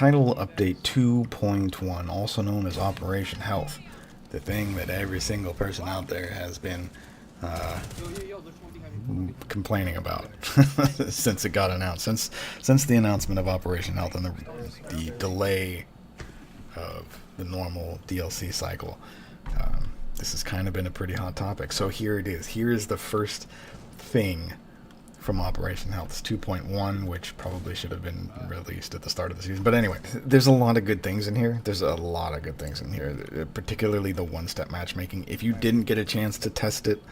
Title Update 2.1, also known as Operation Health. The thing that every single person out there has been complaining about since it got announced. Since the announcement of Operation Health and the delay of the normal DLC cycle, this has kind of been a pretty hot topic. So here it is. Here is the first thing from Operation Health 2.1, which probably should have been released at the start of the season. But anyway, there's a lot of good things in here. Particularly the one-step matchmaking. If you didn't get a chance to test it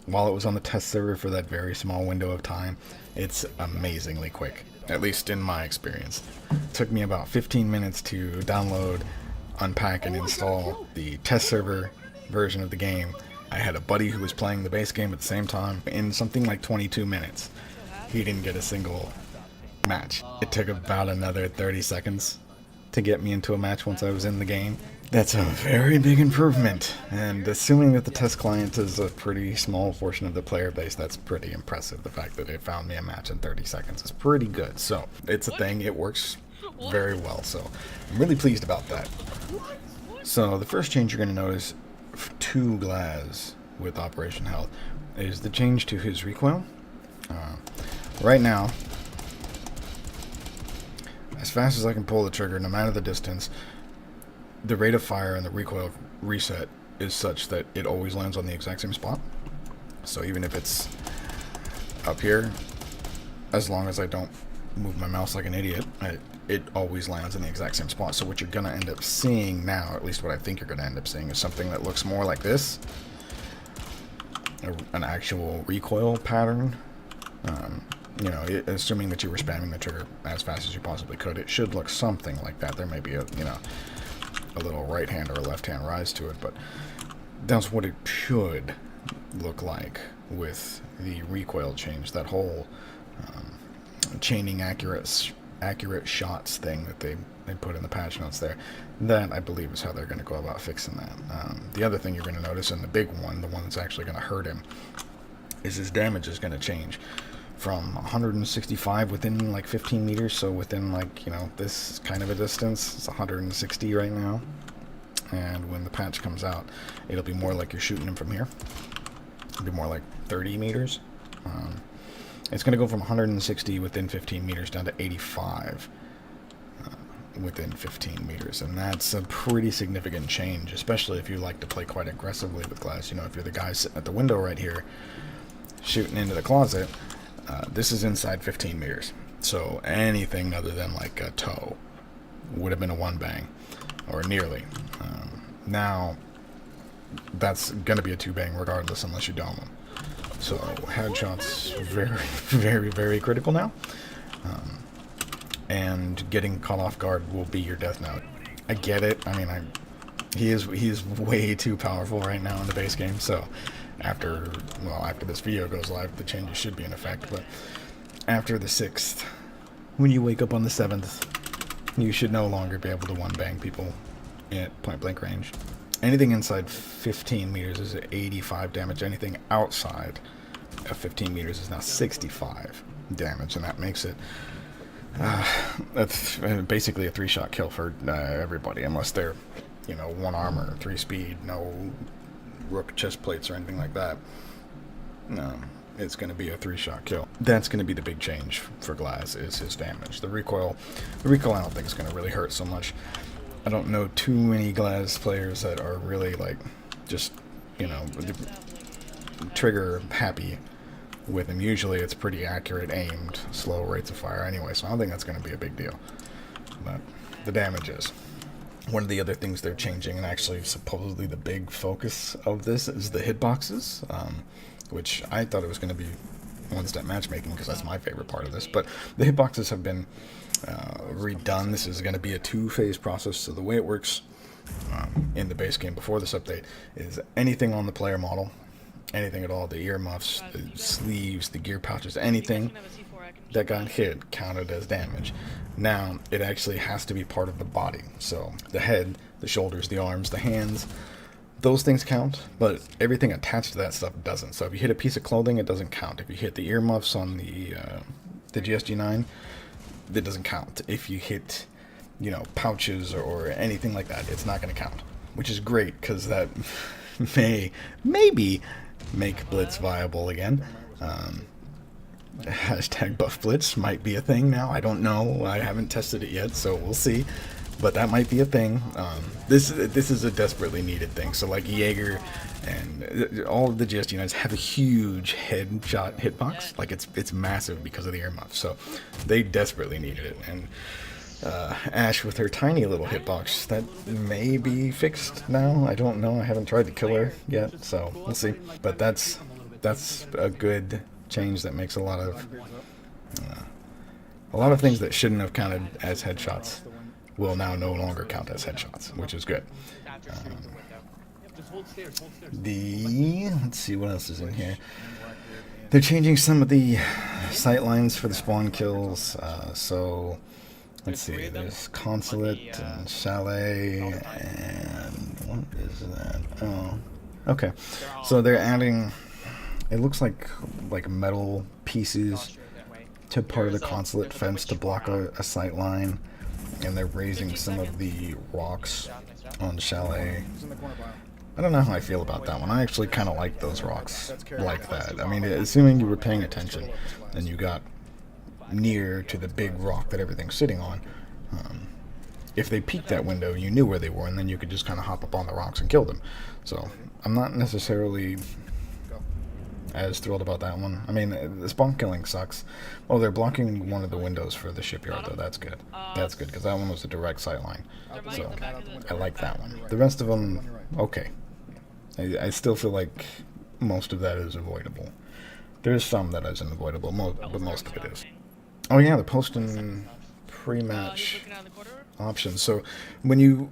while it was on the test server for that very small window of time, it's amazingly quick, at least in my experience. It took me about 15 minutes to download, unpack, and install the test server version of the game. I had a buddy who was playing the base game at the same time in something like 22 minutes. He didn't get a single match. It took about another 30 seconds to get me into a match once I was in the game. That's a very big improvement, and assuming that the test client is a pretty small portion of the player base, that's pretty impressive. The fact that it found me a match in 30 seconds is pretty good. So it's a thing, it works very well, so I'm really pleased about that. So the first change you're going to notice to Glaz with Operation Health is the change to his recoil. Right now, as fast as I can pull the trigger, no matter the distance, the rate of fire and the recoil reset is such that it always lands on the exact same spot. So even if it's up here, as long as I don't move my mouse like an idiot, it always lands in the exact same spot. So what you're going to end up seeing now, or at least what I think you're going to end up seeing, is something that looks more like this. An actual recoil pattern. Assuming that you were spamming the trigger as fast as you possibly could, it should look something like that. There may be a little right hand or a left hand rise to it, but that's what it should look like with the recoil change. That whole chaining accurate shots thing that they put in the patch notes there, that I believe is how they're going to go about fixing that. The other thing you're going to notice, and the big one, the one that's actually going to hurt him, is his damage is going to change from 165 within like 15 meters, so within this kind of a distance, it's 160 right now, and when the patch comes out, it'll be more like you're shooting him from here. It'll be more like 30 meters. It's going to go from 160 within 15 meters down to 85 within 15 meters, and that's a pretty significant change, especially if you like to play quite aggressively with Glaz. If you're the guy sitting at the window right here shooting into the closet, this is inside 15 meters, so anything other than like a toe would have been a one bang, or nearly. Now that's going to be a two bang regardless, unless you dome them. So headshots, very, very, very critical now. And getting caught off guard will be your death note. I get it. I mean, he is way too powerful right now in the base game. So after this video goes live, the changes should be in effect. But after the 6th, when you wake up on the 7th, you should no longer be able to one bang people at point blank range. Anything inside 15 meters is 85 damage. Anything outside of 15 meters is now 65 damage, and that makes it that's basically a 3-shot kill for everybody, unless they're 1 armor, 3 speed, no rook chest plates or anything like that. No, it's going to be a 3-shot kill. That's going to be the big change for Glaz, is his damage. The recoil I don't think is going to really hurt so much. I don't know too many Glaz players that are really trigger happy with him. Usually it's pretty accurate, aimed, slow rates of fire anyway, so I don't think that's going to be a big deal. But the damage is. One of the other things they're changing, and actually supposedly the big focus of this, is the hitboxes, which I thought it was going to be one-step matchmaking, because that's my favorite part of this, but the hitboxes have been redone. This is going to be a 2-phase process, so the way it works in the base game before this update is anything on the player model, anything at all, the earmuffs, the sleeves, the gear pouches, anything that got hit counted as damage. Now it actually has to be part of the body, so the head, the shoulders, the arms, the hands, those things count, but everything attached to that stuff doesn't. So if you hit a piece of clothing, it doesn't count. If you hit the earmuffs on the GSG-9, that doesn't count. If you hit you know, pouches or anything like that. It's not going to count, which is great because that maybe make Blitz viable again. Hashtag buff Blitz might be a thing now. I don't know. I haven't tested it yet, so we'll see. But that might be a thing. This is a desperately needed thing. So like Jaeger and all of the GST units have a huge headshot hitbox. Like it's massive because of the earmuffs. So they desperately needed it. And Ash with her tiny little hitbox, that may be fixed now. I don't know. I haven't tried to kill her yet, so we'll see. But that's a good change that makes a lot of things that shouldn't have counted as headshots will now no longer count as headshots, which is good. Let's see what else is in here. They're changing some of the sight lines for the spawn kills. So let's see. There's Consulate and Chalet, and what is that? Oh, okay. So they're adding. It looks like metal pieces to part of the Consulate fence to block a sight line. And they're raising some of the rocks on Chalet. I don't know how I feel about that one. I actually kind of like those rocks like that. I mean, assuming you were paying attention and you got near to the big rock that everything's sitting on, if they peeked that window, you knew where they were, and then you could just kind of hop up on the rocks and kill them. So I'm not necessarily as thrilled about that one. I mean, the spawn killing sucks. Oh, they're blocking one of the windows for the shipyard, though. That's good. That's good, because that one was a direct sight line. So I like that one. The rest of them, okay. I still feel like most of that is avoidable. There's some that isn't avoidable, but most of it is. Oh yeah, the posting pre-match options. So when you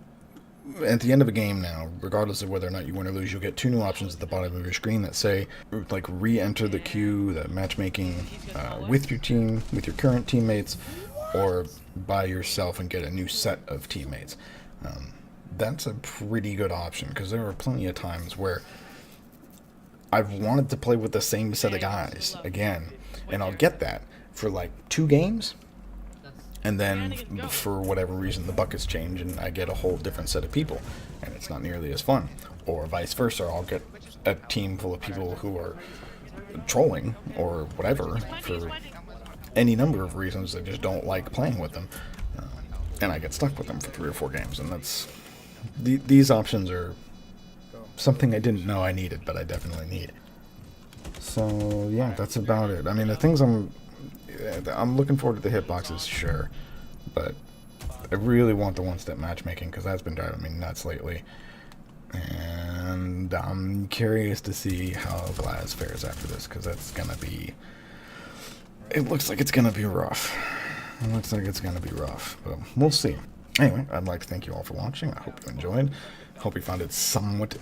at the end of a game now, regardless of whether or not you win or lose, you'll get two new options at the bottom of your screen that say, like, re-enter the queue, the matchmaking with your team, with your current teammates, or by yourself and get a new set of teammates. That's a pretty good option, because there are plenty of times where I've wanted to play with the same set of guys again, and I'll get that for like 2 games, and then for whatever reason the buckets change and I get a whole different set of people and it's not nearly as fun. Or vice versa, I'll get a team full of people who are trolling or whatever for any number of reasons that just don't like playing with them, and I get stuck with them for 3 or 4 games. And that's these options are something I didn't know I needed, but I definitely need. So yeah, that's about it. I mean, the things I'm looking forward to the hitboxes, sure, but I really want the one-step matchmaking, because that's been driving me nuts lately, and I'm curious to see how Glaz fares after this, because that's gonna be, it looks like it's gonna be rough. It looks like it's gonna be rough, but we'll see. Anyway, I'd like to thank you all for watching. I hope you enjoyed. Hope you found it somewhat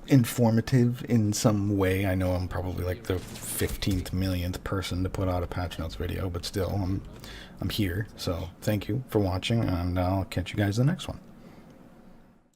informative in some way. I know I'm probably like the 15th millionth person to put out a patch notes video, but still, I'm here. So thank you for watching, and I'll catch you guys in the next one.